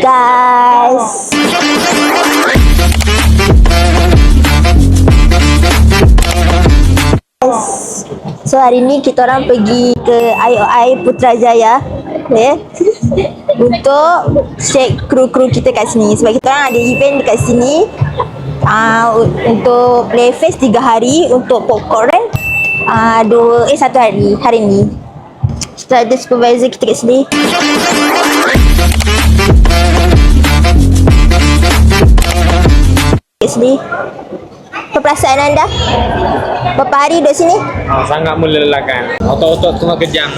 guys. So hari ni kita orang pergi ke IOI Putrajaya, okay, untuk check kru-kru kita kat sini. Sebab kita orang ada event dekat sini untuk Playfest 3 hari, untuk popcorn 1 hari ni. Kita ada supervisor kita kat sini. Kat sini. Apa perasaan anda? Berapa hari duduk sini? Sangat melelahkan. Otot-otot semua kejang.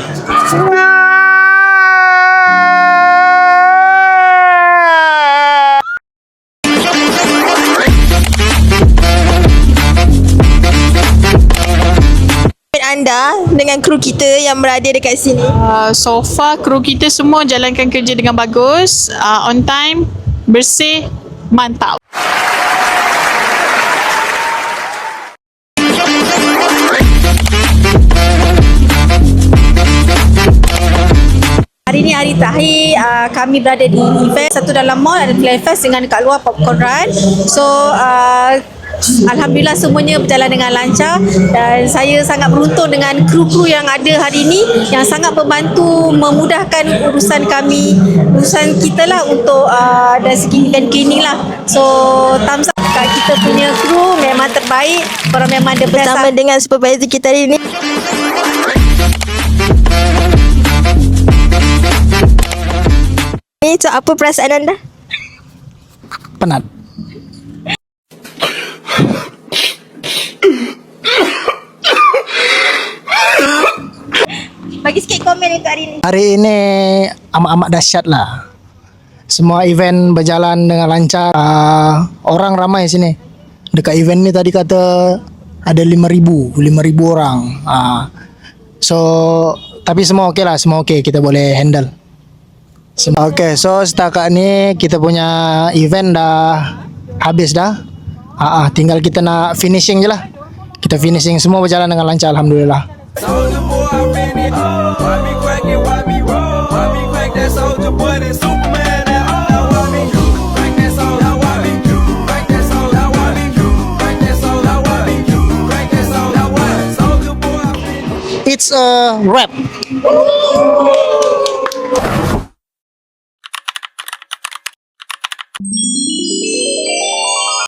Anda dengan kru kita yang berada dekat sini. So far kru kita semua jalankan kerja dengan bagus, on time, bersih, mantap. Hari ni hari terakhir kami berada di event satu dalam mall, ada Playfest dengan kat luar Popcorn Run. So Alhamdulillah semuanya berjalan dengan lancar dan saya sangat beruntung dengan kru-kru yang ada hari ini yang sangat membantu memudahkan urusan kami, urusan kita lah untuk dari segi event cleaning lah. So thumbs up kat kita punya kru, memang terbaik, korang memang the best Bersama lah. dengan supervisor kita hari ni. So apa perasaan anda? Penat. Bagi sikit komen untuk hari ni. Hari ini amat-amat dahsyat lah. Semua event berjalan dengan lancar. Orang ramai sini. Dekat event ni tadi kata ada 5,000 orang. So tapi semua okey lah, semua okey, kita boleh handle. Okay, so setakat ni kita punya event dah habis dah. Tinggal kita nak finishing je lah. Kita finishing, semua berjalan dengan lancar, alhamdulillah. Soulja Boy, I been it. Why me crack it? Why me roll? Why me crack that Soulja Boy? That Superman? That all. Why me crack that soul? Why me crack that soul? Why me crack that soul? Why me crack that soul? Soulja Boy, I been it. It's a rap.